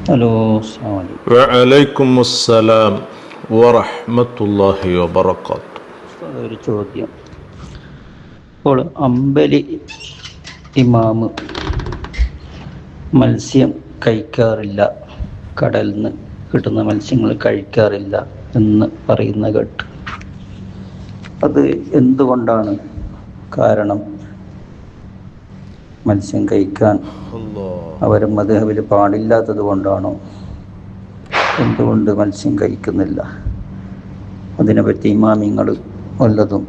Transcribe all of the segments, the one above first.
Hello, അസ്സലാമു അലൈക്കും. വഅലൈക്കുമുസ്സലാം വറഹ്മത്തുള്ളാഹി വബറകാതുഹു. ഒരു ചോദ്യം. ഇപ്പോൾ അമ്പലി ഇമാമ് മത്സ്യം കഴിക്കാറില്ല, കടലിൽ നിന്ന് കിട്ടുന്ന മത്സ്യങ്ങൾ കഴിക്കാറില്ല എന്ന് പറയുന്ന കേട്ട്. അത് എന്തുകൊണ്ടാണ് കാരണം? മത്സ്യം കഴിക്കാൻ അവർ മദ്ഹബിൽ പാടില്ലാത്തത് കൊണ്ടാണോ? എന്തുകൊണ്ട് മത്സ്യം കഴിക്കുന്നില്ല? അതിനെപ്പറ്റി ഇമാമിങ്ങൾ വല്ലതും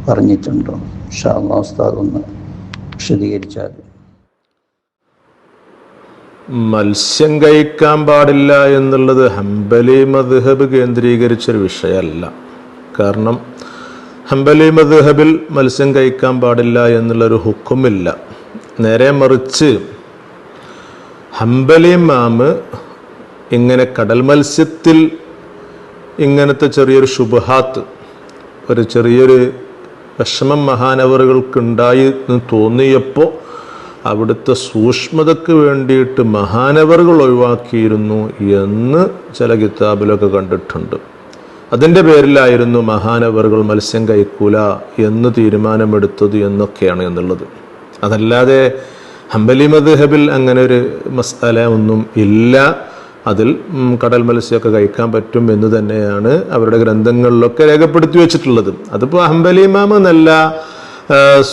പറഞ്ഞിട്ടുണ്ടോ? ഇൻഷാ അല്ലാഹ് ഉസ്താദ് ഒന്ന് വിശദീകരിച്ചാൽ. മത്സ്യം കഴിക്കാൻ പാടില്ല എന്നുള്ളത് ഹംബലി മദ്ഹബ് കേന്ദ്രീകരിച്ചൊരു വിഷയമല്ല. കാരണം ഹംബലി മദ്ഹബിൽ മത്സ്യം കഴിക്കാൻ പാടില്ല എന്നുള്ളൊരു ഹുക്കുമില്ല. നേരെ മറിച്ച് ഹംബലി ഇമാമ് ഇങ്ങനെ കടൽ മത്സ്യത്തിൽ ഇങ്ങനത്തെ ചെറിയൊരു ശുബ്ഹാത്ത്, ഒരു ചെറിയൊരു വിഷമം മഹാനവറുകൾക്കുണ്ടായി എന്ന് തോന്നിയപ്പോൾ അവിടുത്തെ സൂക്ഷ്മതയ്ക്ക് വേണ്ടിയിട്ട് മഹാനവറുകൾ ഒഴിവാക്കിയിരുന്നു എന്ന് ചില കിതാബിലൊക്കെ കണ്ടിട്ടുണ്ട്. അതിൻ്റെ പേരിലായിരുന്നു മഹാനവറുകൾ മത്സ്യം കഴിക്കൂല എന്ന് തീരുമാനമെടുത്തത് എന്നൊക്കെയാണ് എന്നുള്ളത്. അതല്ലാതെ ഹംബലി മദ്ഹബിൽ അങ്ങനെ ഒരു മസ്അല ഒന്നും ഇല്ല. അതിൽ കടൽ മത്സ്യമൊക്കെ കഴിക്കാൻ പറ്റും എന്ന് തന്നെയാണ് അവരുടെ ഗ്രന്ഥങ്ങളിലൊക്കെ രേഖപ്പെടുത്തി വെച്ചിട്ടുള്ളത്. അതിപ്പോൾ ഹംബലി ഇമാം എന്നല്ല,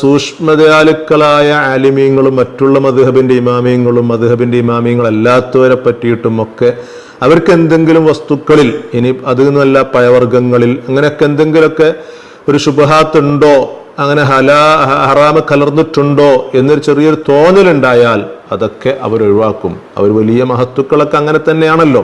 സൂക്ഷ്മതയാലുക്കളായ ആലിമീങ്ങളും മറ്റുള്ള മദ്ഹബിൻ്റെ ഇമാമിയങ്ങളും മദ്ഹബിൻ്റെ ഇമാമിയങ്ങളല്ലാത്തവരെ പറ്റിയിട്ടും ഒക്കെ അവർക്ക് എന്തെങ്കിലും വസ്തുക്കളിൽ, ഇനി അതൊന്നുമല്ല പഴവർഗ്ഗങ്ങളിൽ അങ്ങനെയൊക്കെ എന്തെങ്കിലുമൊക്കെ ഒരു ശുബ്ഹാത്ത് ഉണ്ടോ, അങ്ങനെ ഹറാമ് കലർന്നിട്ടുണ്ടോ എന്നൊരു ചെറിയൊരു തോന്നലുണ്ടായാൽ അതൊക്കെ അവരൊഴിവാക്കും. അവർ വലിയ മഹത്തുക്കളൊക്കെ അങ്ങനെ തന്നെയാണല്ലോ.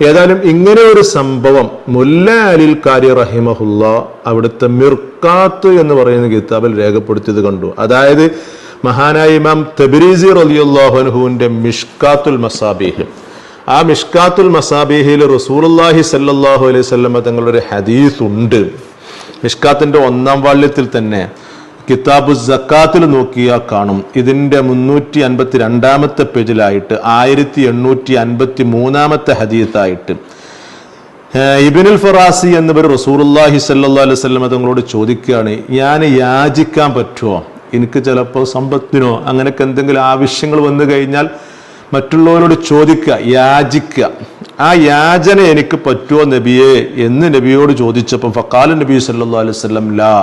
ഏതായാലും ഇങ്ങനെ ഒരു സംഭവം മുല്ല അലിൽ കാരി റഹിമഹുല്ല അവിടുത്തെ മിർക്കാത്ത് എന്ന് പറയുന്ന കിതാബിൽ രേഖപ്പെടുത്തിയത് കണ്ടു. അതായത് മഹാനായ ഇമാം തബ്രീസി റളിയല്ലാഹു അൻഹുവിന്റെ മിഷ്കാത്തുൽ മസാബീഹ്, ആ മിഷ്കാത്തുൽ മസാബീഹിൽ റസൂലുള്ളാഹി സ്വല്ലല്ലാഹു അലൈഹി വസല്ലം തങ്ങളുടെ ഒരു ഹദീസ് ഉണ്ട്. മിഷ്കാത്തിന്റെ 1-ാം വാള്യത്തിൽ തന്നെ കിതാബു സക്കാത്തിൽ നോക്കിയാൽ കാണും. ഇതിന്റെ 352-ാമത്തെ പേജിലായിട്ട് 1853-ാമത്തെ ഹദീസായിട്ട് ഇബ്നുൽ ഫറാസി എന്നിവർ റസൂലുള്ളാഹി സ്വല്ലല്ലാഹു അലൈഹി വസല്ലം തങ്ങളോട് ചോദിക്കുകയാണ്, ഞാൻ യാചിക്കാൻ പറ്റുമോ? എനിക്ക് ചിലപ്പോൾ സമ്പത്തിനോ അങ്ങനെയൊക്കെ എന്തെങ്കിലും ആവശ്യങ്ങൾ വന്നു കഴിഞ്ഞാൽ മറ്റുള്ളവരോട് ചോദിക്കുക, യാചിക്കുക. ആ യാചന എനിക്ക് പറ്റുമോ നബിയെ എന്ന് നബിയോട് ചോദിച്ചപ്പോൾ ഫഖാല നബി സല്ലല്ലാഹു അലൈഹി വസല്ലം ലാ,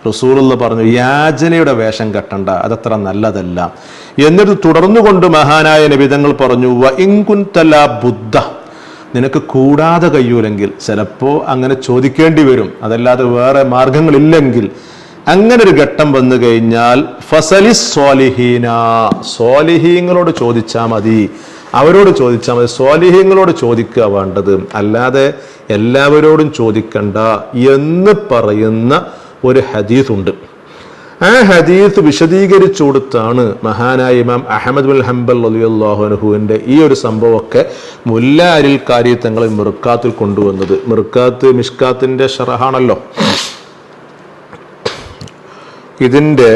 റസൂലുള്ള പറഞ്ഞു, യാചനയുടെ വേഷം കെട്ടണ്ട, അതത്ര നല്ലതല്ല. എന്നിട്ട് തുടർന്നുകൊണ്ട് മഹാനായ നബി തങ്ങൾ പറഞ്ഞു, വ ഇൻ കുൻത ലാ ബുദ്ധ, നിനക്ക് കൂടാതെ കഴിയൂലെങ്കിൽ ചിലപ്പോൾ അങ്ങനെ ചോദിക്കേണ്ടി വരും, അതല്ലാതെ വേറെ മാർഗങ്ങളില്ലെങ്കിൽ, അങ്ങനെ ഒരു ഘട്ടം വന്നു കഴിഞ്ഞാൽ ഫസലി സ്വാലിഹീന, സ്വാലിഹീങ്ങളോട് ചോദിച്ചാൽ മതി, അവരോട് ചോദിച്ചാൽ മതി, സ്വാലിഹീങ്ങളോട് ചോദിക്കുക വേണ്ടത്, അല്ലാതെ എല്ലാവരോടും ചോദിക്കണ്ട എന്ന് പറയുന്ന ഒരു ഹദീസ് ഉണ്ട്. ആ ഹദീസ് വിശദീകരിച്ചു കൊടുത്താണ് മഹാനായ ഇമാം അഹ്മദ് ബിൻ ഹംബൽ റളിയല്ലാഹു അൻഹുവിന്റെ ഈ ഒരു സംഭവമൊക്കെ മുല്ല അലിൽ കാരി തങ്ങൾ മിർക്കാത്തിൽ കൊണ്ടുവന്നത്. മിർക്കാത്ത് മിഷ്കാത്തിന്റെ ഷറഹാണല്ലോ. ഇതിന്റെ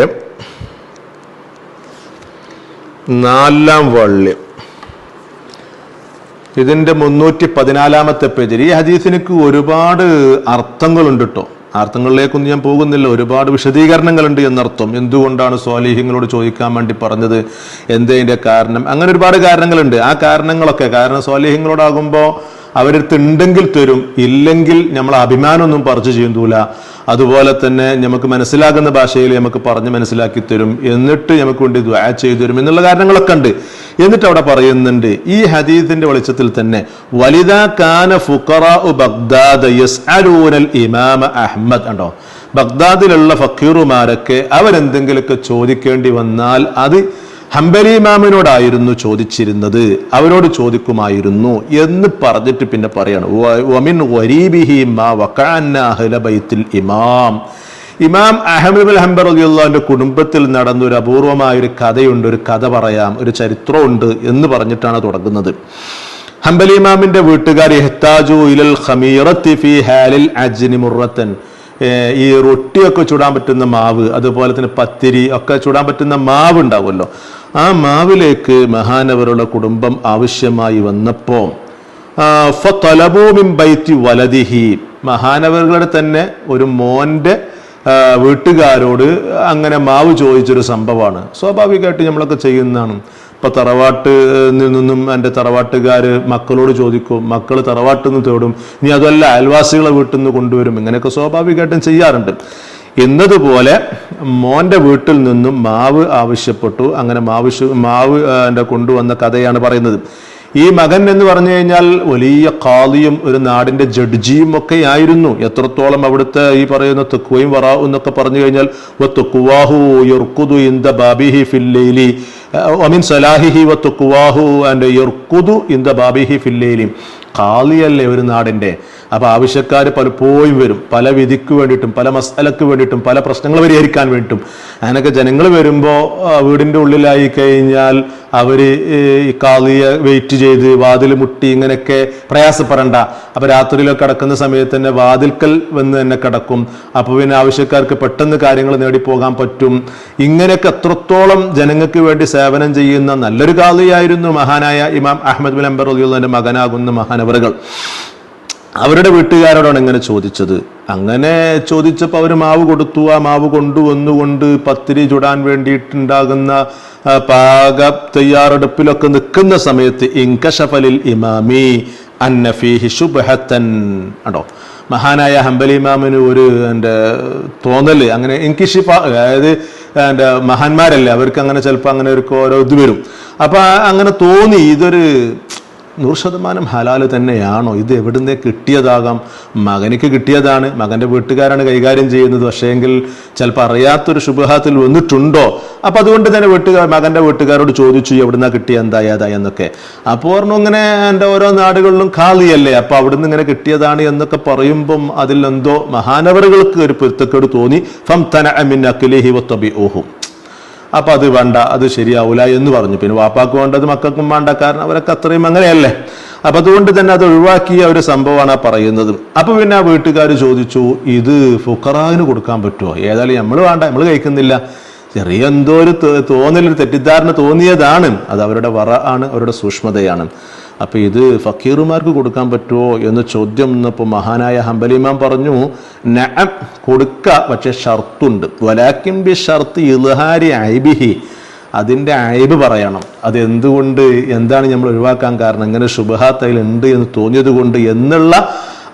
4-ാം വാള്യം, ഇതിന്റെ 314-ാമത്തെ പേജിൽ ഈ ഹദീസിനക്ക് ഒരുപാട് അർത്ഥങ്ങളുണ്ട് കേട്ടോ. അർത്ഥങ്ങളിലേക്കൊന്നും ഞാൻ പോകുന്നില്ല, ഒരുപാട് വിശദീകരണങ്ങളുണ്ട് എന്നർത്ഥം. എന്തുകൊണ്ടാണ് സ്വാലിഹ്യങ്ങളോട് ചോദിക്കാൻ വേണ്ടി പറഞ്ഞത്, എന്തതിൻ്റെ കാരണം, അങ്ങനെ ഒരുപാട് കാരണങ്ങളുണ്ട്. ആ കാരണങ്ങളൊക്കെ, കാരണം സ്വാലിഹ്യങ്ങളോടാകുമ്പോൾ അവരടുത്ത് ഉണ്ടെങ്കിൽ തരും, ഇല്ലെങ്കിൽ നമ്മൾ അഭിമാനമൊന്നും പറിച്ചു ചെയ്യൂല. അതുപോലെ തന്നെ നമുക്ക് മനസ്സിലാകുന്ന ഭാഷയിൽ നമുക്ക് പറഞ്ഞ് മനസ്സിലാക്കി തരും, എന്നിട്ട് നമുക്ക് വേണ്ടി ദുആ ചെയ്തു തരും എന്നുള്ള കാരണങ്ങളൊക്കെ ഉണ്ട്. എന്നിട്ട് അവിടെ പറയുന്നുണ്ട് ഈ ഹദീസിന്റെ വെളിച്ചത്തിൽ തന്നെ, വലിദാ കാന ഫുഖറാഉ ബഗ്ദാദ യസ്അലൂനൽ ഇമാമ അഹ്മദ്, ഉണ്ടോ, ബഗ്ദാദിലുള്ള ഫക്കീറുമാരൊക്കെ അവരെന്തെങ്കിലുമൊക്കെ ചോദിക്കേണ്ടി വന്നാൽ അത് ഹംബലി ഇമാമിനോടായിരുന്നു ചോദിച്ചിരുന്നത്, അവരോട് ചോദിക്കുമായിരുന്നു എന്ന് പറഞ്ഞിട്ട് പിന്നെ പറയാണ്, വമിൻ ഗരീബിഹി മാ വഖഅന അഹ്ല ബൈത്തിൽ ഇമാം, ഇമാം അഹ്മദ് ബിൻ ഹംബൽ റളിയല്ലാഹുവിന്റെ കുടുംബത്തിൽ നടന്നൊരു അപൂർവമായൊരു കഥയുണ്ട്, ഒരു കഥ പറയാം, ഒരു ചരിത്രമുണ്ട് എന്ന് പറഞ്ഞിട്ടാണ് തുടങ്ങുന്നത്. ഹംബലി ഇമാമിന്റെ വീട്ടുകാർ ഇഹ്താജു ഇലൽ ഖമീറത്തി ഫീ ഹാലിൽ അജ്നി മുറത്തൻ, ഈ റൊട്ടിയൊക്കെ ചുടാൻ പറ്റുന്ന മാവ്, അതുപോലെ തന്നെ പത്തിരി ഒക്കെ ചുടാൻ പറ്റുന്ന മാവ് ഉണ്ടാവുമല്ലോ, ആ മാവിലേക്ക് മഹാനവറുടെ കുടുംബം ആവശ്യമായി വന്നപ്പോൾ ഫതലബൂ മിൻ ബൈത്തി വലദിഹി, മഹാനവറുകളുടെ തന്നെ ഒരു മോന്റെ വീട്ടുകാരോട് അങ്ങനെ മാവ് ചോദിച്ചൊരു സംഭവമാണ്. സ്വാഭാവികമായിട്ട് നമ്മളൊക്കെ ചെയ്യുന്നതാണ്. ഇപ്പൊ തറവാട്ടിൽ നിന്നും എൻ്റെ തറവാട്ടുകാർ മക്കളോട് ചോദിക്കും, മക്കൾ തറവാട്ടിൽ നിന്ന് തേടും, ഇനി അതല്ല അയൽവാസികളെ വീട്ടിൽ നിന്ന് കൊണ്ടുവരും, ഇങ്ങനെയൊക്കെ സ്വാഭാവികമായിട്ടും ചെയ്യാറുണ്ട്. എന്നതുപോലെ മോന്റെ വീട്ടിൽ നിന്നും മാവ് ആവശ്യപ്പെട്ടു. അങ്ങനെ മാവ് കൊണ്ടുവന്ന കഥയാണ് പറയുന്നത്. ഈ മകൻ എന്ന് പറഞ്ഞു കഴിഞ്ഞാൽ വലിയ ഖാദിയും ഒരു നാടിന്റെ ജഡ്ജിയും ഒക്കെ ആയിരുന്നു. എത്രത്തോളം അവിടുത്തെ ഈ പറയുന്ന തുക്വയും വറാഉ എന്നൊക്കെ പറഞ്ഞു കഴിഞ്ഞാൽ വതുഖ്വാഹു യർഖുദു ഇൻദ ബാബിഹി ഫിൽ ലൈലി വമിൻ സലാഹിഹി വതുഖ്വാഹു ആൻഡ് യർഖുദു ഇൻദ ബാബിഹി ഫിൽ ലൈലി. ഖാദിയല്ലേ ഒരു നാടിന്റെ. അപ്പൊ ആവശ്യക്കാർ പലപ്പോഴും വരും, പല വിധിക്ക് വേണ്ടിയിട്ടും പല മസലക്ക് വേണ്ടിയിട്ടും പല പ്രശ്നങ്ങൾ പരിഹരിക്കാൻ വേണ്ടിയിട്ടും. അങ്ങനെയൊക്കെ ജനങ്ങൾ വരുമ്പോൾ വീടിൻ്റെ ഉള്ളിലായി കഴിഞ്ഞാൽ അവര് ഈ ഖാദിയെ വെയിറ്റ് ചെയ്ത് വാതിൽ മുട്ടി ഇങ്ങനെയൊക്കെ പ്രയാസപ്പെടണ്ട. അപ്പൊ രാത്രിയിലൊക്കെ കിടക്കുന്ന സമയത്ത് തന്നെ വാതിൽക്കൽ വന്ന് തന്നെ കിടക്കും. അപ്പൊ പിന്നെ ആവശ്യക്കാർക്ക് പെട്ടെന്ന് കാര്യങ്ങൾ നേടിപ്പോകാൻ പറ്റും. ഇങ്ങനെയൊക്കെ എത്രത്തോളം ജനങ്ങൾക്ക് വേണ്ടി സേവനം ചെയ്യുന്ന നല്ലൊരു ഖാദിയായിരുന്നു മഹാനായ ഇമാം അഹ്മദ് ബിൻ ഹംബൽ റളിയല്ലാഹുവിന്റെ മകനാകുന്ന മഹാനവറുകൾ. അവരുടെ വീട്ടുകാരോടാണ് ഇങ്ങനെ ചോദിച്ചത്. അങ്ങനെ ചോദിച്ചപ്പോൾ അവർ മാവ് കൊടുത്തു. ആ മാവ് കൊണ്ടുവന്നുകൊണ്ട് പത്തിരി ചുടാൻ വേണ്ടിയിട്ടുണ്ടാകുന്ന പാക തയ്യാറെടുപ്പിലൊക്കെ നിൽക്കുന്ന സമയത്ത് ഇൻകശഫലിൽ ഇമാമി അന്ന ഫീഹി ശുബ്ഹത്തൻ ആണോ, മഹാനായ ഹംബലി ഇമാമിന് ഒരു എൻ്റെ തോന്നല്, അങ്ങനെ ഇൻകിഷിഫ, അതായത് എൻ്റെ മഹാന്മാരല്ലേ, അവർക്ക് അങ്ങനെ ചിലപ്പോൾ അങ്ങനെ ഒരു ഓരോ ഇത് വരും. അപ്പൊ അങ്ങനെ തോന്നി ഇതൊരു 100% ഹലാല് തന്നെയാണോ, ഇത് എവിടുന്ന് കിട്ടിയതാകാം, മകനിക്ക് കിട്ടിയതാണ്, മകന്റെ വീട്ടുകാരാണ് കൈകാര്യം ചെയ്യുന്നത്, പക്ഷേങ്കിൽ ചിലപ്പോൾ അറിയാത്തൊരു ശുബ്ഹാത്തിൽ വന്നിട്ടുണ്ടോ. അപ്പൊ അതുകൊണ്ട് തന്നെ മകന്റെ വീട്ടുകാരോട് ചോദിച്ചു എവിടുന്നാ കിട്ടിയ എന്താ ഏതാ എന്നൊക്കെ. അപ്പോൾ പറഞ്ഞു ഇങ്ങനെ എൻ്റെ ഓരോ നാടുകളിലും ഖാദിയല്ലേ, അപ്പൊ അവിടുന്ന് ഇങ്ങനെ കിട്ടിയതാണ് എന്നൊക്കെ പറയുമ്പം അതിൽ എന്തോ മഹാനവറുകൾക്ക് ഒരു പൊരുത്തക്കേട് തോന്നി. ഫംതനഅ മിൻ അക്ലിഹി വതബിഉഹു, അപ്പൊ അത് വേണ്ട, അത് ശരിയാവൂല എന്ന് പറഞ്ഞു. പിന്നെ വാപ്പാക്ക് വേണ്ടത് മക്കൾക്കും വേണ്ട, കാരണം അവരൊക്കെ അത്രയും അങ്ങനെയല്ലേ. അപ്പൊ അതുകൊണ്ട് തന്നെ അത് ഒഴിവാക്കിയ ഒരു സംഭവമാണ് പറയുന്നത്. അപ്പൊ പിന്നെ ആ വീട്ടുകാർ ചോദിച്ചു ഇത് ഫുഖറാവിന് കൊടുക്കാൻ പറ്റുമോ? ഏതായാലും നമ്മൾ വേണ്ട, നമ്മൾ കഴിക്കുന്നില്ല. ചെറിയ എന്തോ ഒരു തോന്നലൊരു തെറ്റിദ്ധാരണ തോന്നിയതാണ്. അത് അവരുടെ വറ ആണ്, അവരുടെ സൂക്ഷ്മതയാണ്. അപ്പൊ ഇത് ഫക്കീറുമാർക്ക് കൊടുക്കാൻ പറ്റുമോ എന്ന് ചോദ്യം വന്നപ്പോൾ മഹാനായ ഹംബലി ഇമാം പറഞ്ഞു നഅം, കൊടുക്ക, പക്ഷെ ഷർത്തുണ്ട്. വലാകിൻ ബി ഷർത്ത് ഇൽഹാരി ഐബിഹി, അതിൻ്റെ ഐബ് പറയണം. അത് എന്തുകൊണ്ട്, എന്താണ് നമ്മൾ ഒഴിവാക്കാൻ കാരണം, ഇങ്ങനെ ശുബ്ഹാത്ത് അതിലുണ്ട് എന്ന് തോന്നിയത് കൊണ്ട് എന്നുള്ള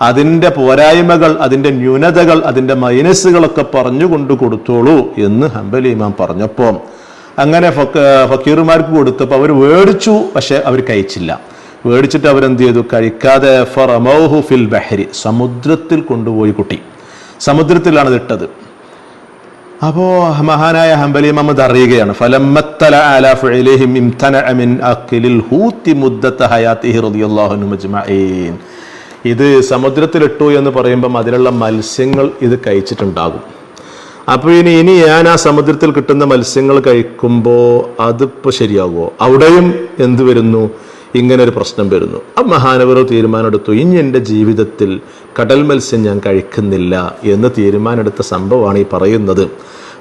അതിൻ്റെ പോരായ്മകൾ, അതിൻ്റെ ന്യൂനതകൾ, അതിൻ്റെ മൈനസുകളൊക്കെ പറഞ്ഞുകൊണ്ട് കൊടുത്തോളൂ എന്ന് ഹംബലി ഇമാം പറഞ്ഞപ്പോൾ അങ്ങനെ ഫക്കീറുമാർക്ക് കൊടുത്തപ്പോൾ അവർ മേടിച്ചു, പക്ഷെ അവർ കഴിച്ചില്ല. മേടിച്ചിട്ട് അവരെന്ത് ചെയ്തു, കഴിക്കാതെ ഫറമൗഹു ഫിൽ ബഹരി, സമുദ്രത്തിൽ കൊണ്ടുപോയി കുട്ടി. സമുദ്രത്തിലാണ് ഇട്ടത്. അപ്പോ മഹാനായ ഹംബലി ഇമാം അറിയുകയാണ്. ഫലമ്മത്തല അലാ ഫഇലിഹിം ഇംതനഅ മിൻ അക്ലിൽ ഹൂതി മുദ്ദത ഹയാതിഹി റളിയല്ലാഹു അൻഹു അജ്മഈൻ. ഇത് സമുദ്രത്തിലിട്ടു എന്ന് പറയുമ്പം അതിലുള്ള മത്സ്യങ്ങൾ ഇത് കഴിച്ചിട്ടുണ്ടാകും. അപ്പോൾ ഇനി ഞാൻ ആ സമുദ്രത്തിൽ കിട്ടുന്ന മത്സ്യങ്ങൾ കഴിക്കുമ്പോൾ അതിപ്പോൾ ശരിയാകുമോ? അവിടെയും എന്ത് വരുന്നു, ഇങ്ങനെ ഒരു പ്രശ്നം വരുന്നു. ആ മഹാനവർ തീരുമാനമെടുത്തു, ഇനി എൻ്റെ ജീവിതത്തിൽ കടൽ മത്സ്യം ഞാൻ കഴിക്കുന്നില്ല എന്ന് തീരുമാനമെടുത്ത സംഭവമാണ് ഈ പറയുന്നത്.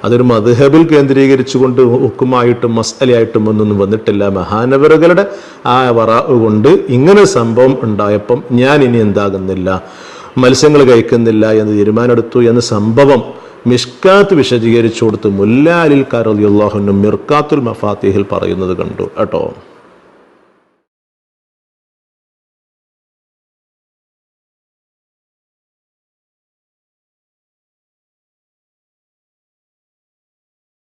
അതൊരു മദ്ഹബിൽ കേന്ദ്രീകരിച്ചുകൊണ്ട് ഹുക്കുമായിട്ടും മസ്അലയായിട്ടും ഒന്നും വന്നിട്ടില്ല. മഹാനവറുകളുടെ ആ വറ കൊണ്ട് ഇങ്ങനെ സംഭവം ഉണ്ടായപ്പം ഞാൻ ഇനി എന്താകുന്നില്ല, മത്സ്യങ്ങൾ കഴിക്കുന്നില്ല എന്ന് തീരുമാനമെടുത്തു എന്ന സംഭവം മിഷ്കാത്ത് വിശദീകരിച്ചു കൊടുത്ത് മുല്ല അലിൽ റളിയല്ലാഹു അൻഹു മിർകാത്തുൽ മഫാത്തിഹിൽ പറയുന്നത് കണ്ടു കേട്ടോ.